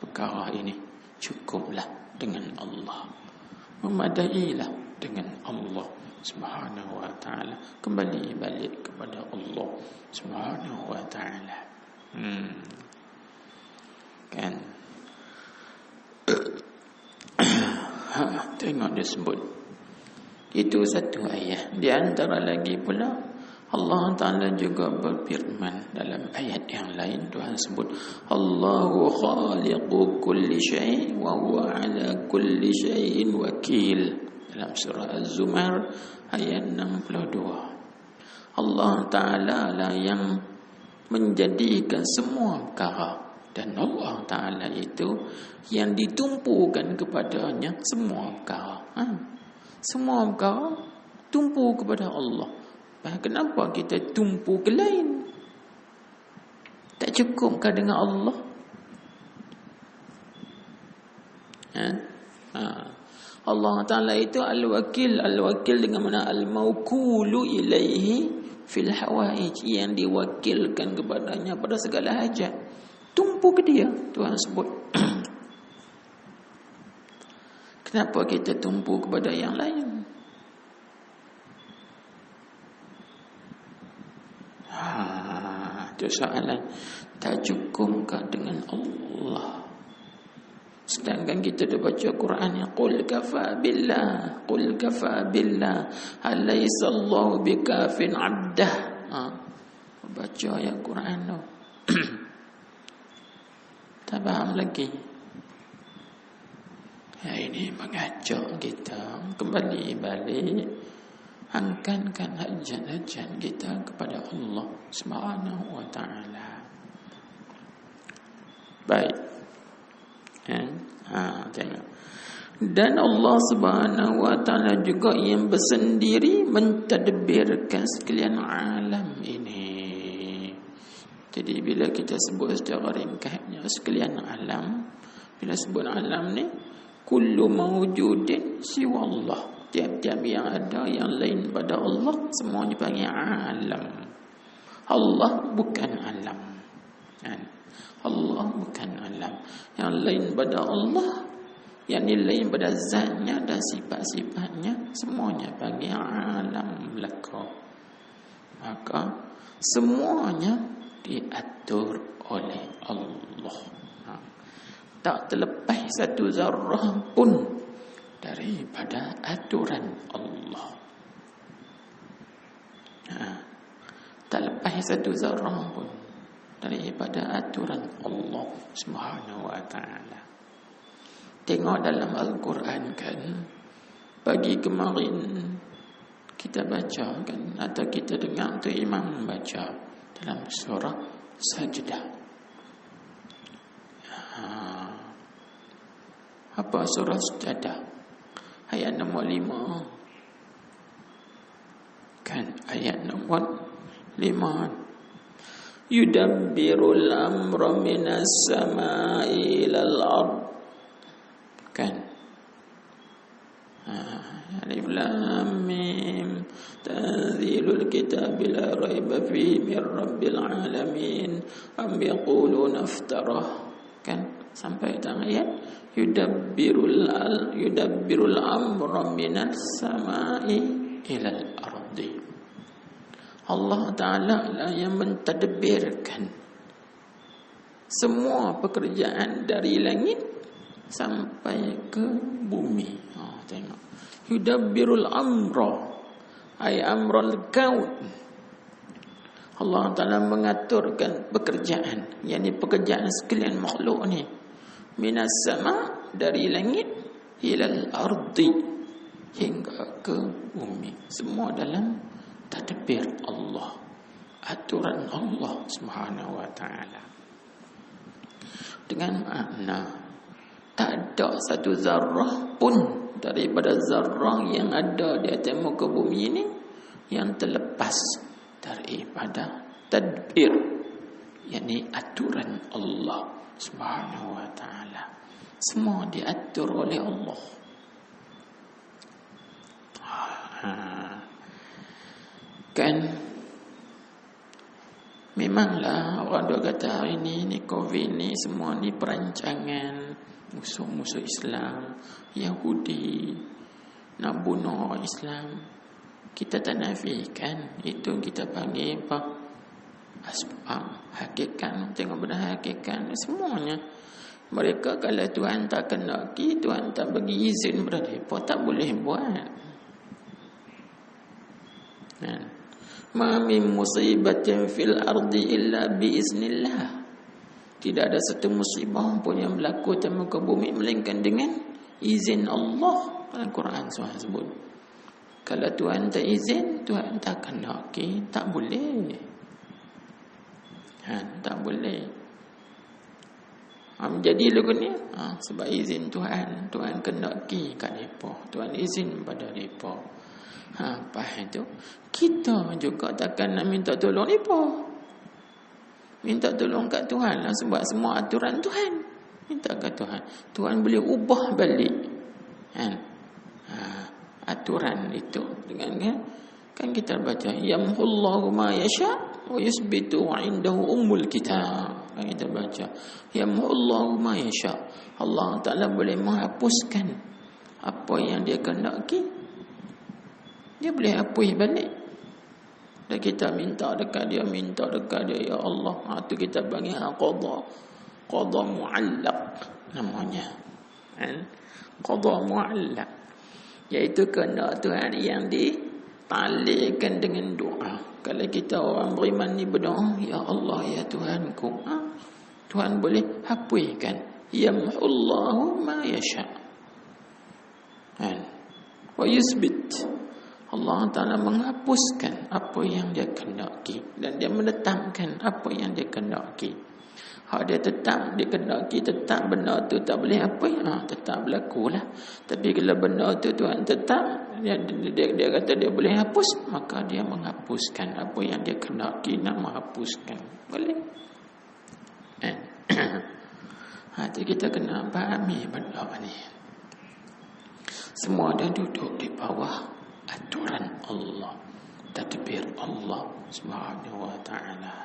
perkara ini. Cukuplah dengan Allah. Memadailah dengan Allah Subhanahu Wa Ta'ala. Kembali balik kepada Allah Subhanahu Wa Ta'ala. Kan? Tengok dia sebut. Itu satu ayat. Di antara lagi pula Allah Ta'ala juga berfirman dalam ayat yang lain. Tuhan sebut Allahu khaliqu kulli syai' wa huwa ala kulli syai'in wakil. Dalam surah Az-Zumar ayat 62. Allah Ta'ala lah yang menjadikan semua perkara, dan Allah Ta'ala itu yang ditumpukan kepadanya semua perkara. Semua perkara tumpu kepada Allah. Kenapa kita tumpu ke lain? Tak cukupkah dengan Allah? Allah Ta'ala itu al-wakil. Al-wakil dengan mana? Al-mawkulu ilaihi fil hawaij, yang diwakilkan kepadanya pada segala hajat. Tumpu ke dia, Tuhan sebut. Kenapa kita tumpu kepada yang lain? Itu soalan. Tak cukupkah dengan Allah? Sedangkan kita dah baca Quran yang qul kafa billah, qul kafa billah, alaysa Allahu bikafin 'abdah. Baca ayat Quran tu. Tak faham lagi. Ini mengajak kita kembali balik, angkatkan hajat-hajat kita kepada Allah Subhanahu Wa Ta'ala. Baik. Tengok. Dan Allah Subhanahu Wa Ta'ala juga yang bersendiri mentadbirkan sekalian alam ini. Jadi bila kita sebut secara ringkasnya sekalian alam, bila sebut alam ni kullu mawjudin siwa Allah. Tiap-tiap yang ada yang lain pada Allah semuanya panggil alam. Allah bukan alam. Allah bukan alam. Yang lain pada Allah, yang lain pada zatnya dan sifat-sifatnya, semuanya panggil alam belaka. Maka semuanya diatur oleh Allah. Tak terlepas satu zarrah pun daripada aturan Allah. Tak lepas satu zarrah pun. daripada aturan Allah Subhanahu wa taala. Tengok dalam Al-Quran kan, pagi kemarin kita baca kan, atau kita dengar tu imam baca dalam surah Sajdah. Apa surah Sajdah? Ayat nombor 5. Kan ayat nombor 5. Yudabbirul amra minas sama'i ilal ard. Kan? Alif lam mim. Tanzilul kitabi la raiba fihi min rabbil alamin. Am yaquluna iftarah. Kan? Sampai ayat yudabbirul amra minas sama'i ilal ardi. Allah Ta'ala lah yang mentadbirkan semua pekerjaan dari langit sampai ke bumi. Tengok. Yudabbirul amra, ay amral kaun. Allah Ta'ala mengaturkan pekerjaan, yakni pekerjaan sekalian makhluk ni. Minas sama, dari langit, ilal ardi, hingga ke bumi. Semua dalam tadbir Allah, aturan Allah Subhanahu wa taala. Dengan makna tak ada satu zarrah pun daripada zarrah yang ada di atas muka bumi ini yang terlepas daripada tadbir, yakni aturan Allah Subhanahu wa taala. Semua diatur oleh Allah. Kan memanglah orang dua kata hari ni COVID ni semua ni perancangan musuh-musuh Islam, Yahudi nak bunuh orang Islam. Kita tak nafikan, itu kita panggil apa? Hakikat. Tengok benda hakikat semuanya. Mereka kalau Tuhan tak kenaki, Tuhan tak bagi izin kepada mereka, tak boleh buat. Ma min musibatin fil ardi illa biiznillah. Tidak ada satu musibah pun yang berlaku di muka bumi melainkan dengan izin Allah. Al-Quran surah sebut. Kalau Tuhan tak izin, Tuhan tak kenaki, tak boleh. Tak boleh. Jadi lagu ni sebab izin Tuhan, Tuhan kenaki kat depa, Tuhan izin pada depa. Apa itu? Kita juga takkan nak minta tolong mereka. Minta tolong kat Tuhan lah, sebab semua aturan Tuhan. Minta kat Tuhan. Tuhan boleh ubah balik. Aturan itu dengan kan kita baca yamhullahu ma yasha wa yusbitu wa indahu ummul kitab. Kan kita baca yamhullahu ma yasha. Allah Ta'ala boleh menghapuskan apa yang dia kehendaki. Dia boleh hapus balik. Dan kita minta dekat dia, ya Allah. Itu kita panggil qada mu'allaq namanya. Qada mu'allaq, iaitu kehendak Tuhan yang ditalikan dengan doa. Kalau kita orang beriman ni berdoa, ya Allah, ya Tuhanku, Tuhan boleh hapuskan. Yamhullahu ma yasha wa yusbit. Allah Ta'ala menghapuskan apa yang dia kehendaki dan dia menetapkan apa yang dia kehendaki. Dia tetap, dia kehendaki tetap benda tu tak boleh apa, tetap berlaku lah. Tapi kalau benda tu Tuhan tetap, dia kata dia boleh hapus, maka dia menghapuskan apa yang dia kehendaki nak menghapuskan. Boleh. Jadi kita kena fahami benda ni. Semua dah duduk di bawah aturan Allah, tadbir Allah Subhanahu wa taala.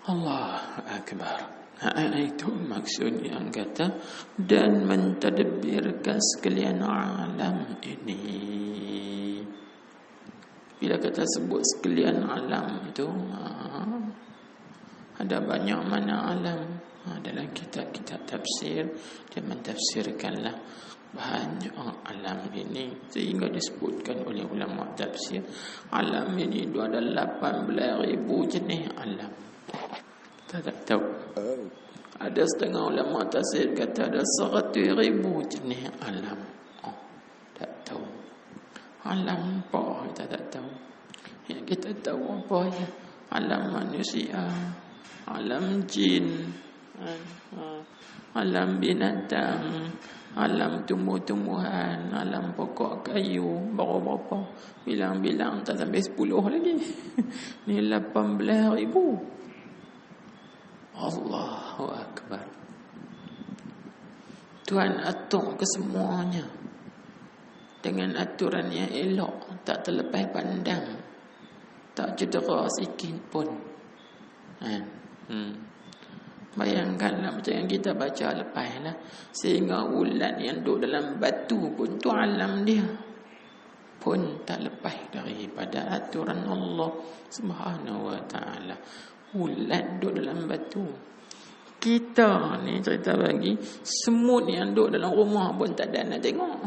Allah akbar. Itu maksud yang kata dan mentadbirkan sekalian alam ini. Bila kata sebut sekalian alam itu, ada banyak mana alam. Dalam kitab-kitab tafsir dia mentafsirkanlah banyak alam ini, sehingga disebutkan oleh ulama tafsir alam ini itu ada 18,000 jenis alam. Kita tak tahu. Ada setengah ulama tafsir kata ada 100,000 jenis alam. Tak tahu alam apa, kita tak tahu. Yang kita tahu apa ya, alam manusia, alam jin, alam binatang, alam tumbuh-tumbuhan, alam pokok kayu, berapa bilang-bilang tak sampai 10 lagi. Ni 18,000. Allahu Akbar. Tuhan atur kesemuanya dengan aturan yang elok, tak terlepas pandang, tak cedera sikit pun. Bayangkanlah macam yang kita baca lepas lah, sehingga ulat yang duduk dalam batu pun tu alam dia pun tak lepas daripada aturan Allah Subhanahu wa ta'ala. Ulat duduk dalam batu. Kita ni cerita bagi, semut yang duduk dalam rumah pun tak ada nak tengok.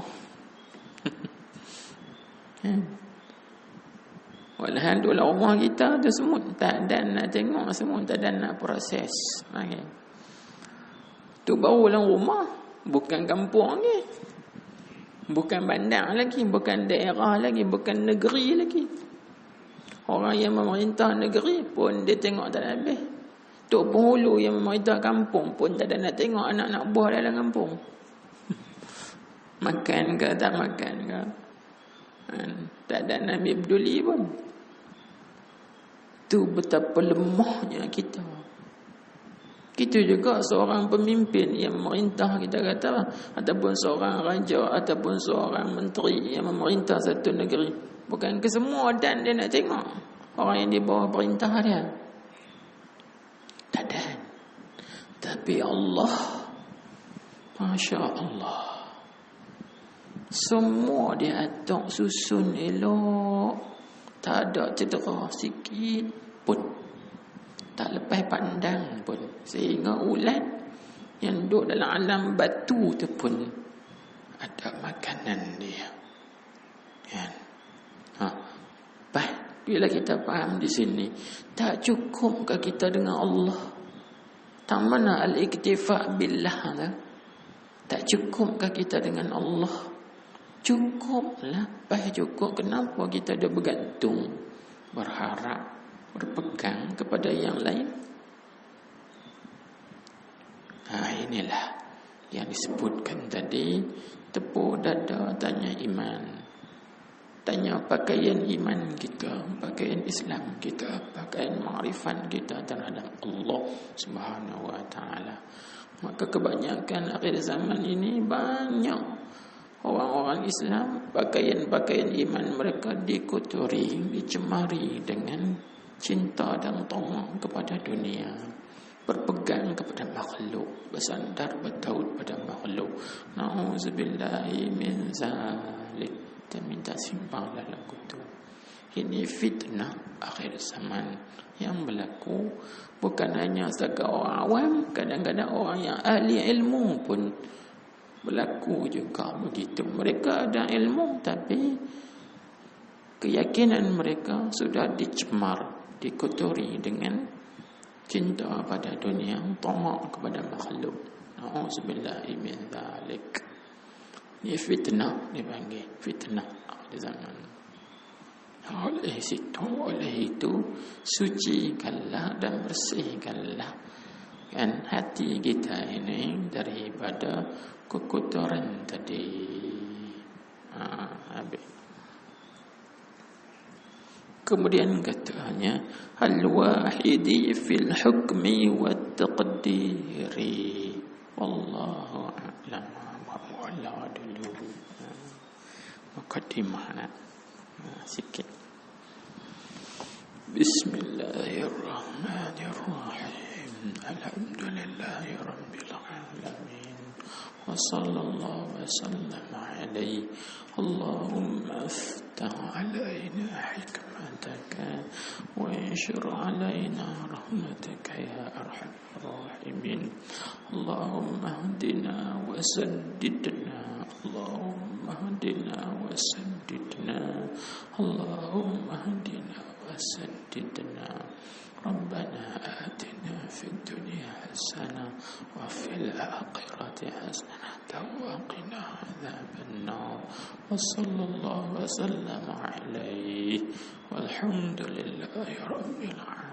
Walaupun duduk rumah kita tu semut tak ada nak tengok, semut tak ada nak proses. Okay. Tu baru dalam rumah, bukan kampung ni, bukan bandar lagi, bukan daerah lagi, bukan negeri lagi. Orang yang memerintah negeri pun dia tengok tak habis. Tok penghulu yang memerintah kampung pun tak ada nak tengok anak-anak buah dalam kampung. Makan ke tak makan ke, tak ada nak ambil peduli pun. Tu betapa lemahnya kita. Kita juga seorang pemimpin yang memerintah, kita kata, ataupun seorang raja, ataupun seorang menteri yang memerintah satu negeri, bukan ke semua dan dia nak tengok orang yang di bawah perintah dia. Tak ada. Tapi Allah, Masya Allah, semua dia atur susun elok, tak ada cedera sikit pun, tak lepas pandang pun, sehingga ulat yang duduk dalam alam batu tu pun ada makanan dia. Kan? Bila kita faham di sini, tak cukupkah kita dengan Allah? Tak mana al-iktifa billah tu? Tak cukupkah kita dengan Allah? Cukuplah. Cukup. Kenapa kita ada bergantung, berharap, berpegang kepada yang lain? Inilah yang disebutkan tadi, tepuk dada, tanya iman, tanya pakaian iman kita, pakaian Islam kita, pakaian ma'rifat kita terhadap Allah Subhanahu wa ta'ala. Maka kebanyakan akhir zaman ini banyak orang-orang Islam, pakaian-pakaian iman mereka dikotori, dicemari dengan cinta dan tamak kepada dunia, berpegang kepada makhluk, bersandar bertaut pada makhluk. Na'udzubillahi min zalik. Kita minta simpang dalam kutu. Ini fitnah akhir zaman yang berlaku, bukan hanya setakat orang awam, kadang-kadang orang yang ahli ilmu pun berlaku juga begitu. Mereka ada ilmu tapi keyakinan mereka sudah dicemar, dikotori dengan cinta pada dunia, tamak kepada makhluk. Na'udzubillahi min dzalik. Ini fitnah dipanggil, fitnah akhir zaman. Oleh itu sucikanlah dan bersihkanlah kan hati kita ini daripada kekotoran tadi. Habis. Kemudian katanya al-wahidi fil hukmi wat taqdiri. Wallahu a'lam. Allah dulu mukadimah sikit. Bismillahirrahmanirrahim. Alhamdulillahi rabbil alamin. Wa sallallahu wa sallam alaihi. Allahumma وافتح علينا حكمتك وانشر علينا رحمتك يا أرحم الراحمين. اللهم اهدنا وسددنا، اللهم اهدنا وسددنا، اللهم اهدنا وسددنا. ربنا آتنا في الدنيا حسنة وفي الآخرة حسنة وقنا عذاب النار. وصلى الله وسلم عليه والحمد لله رب العالمين.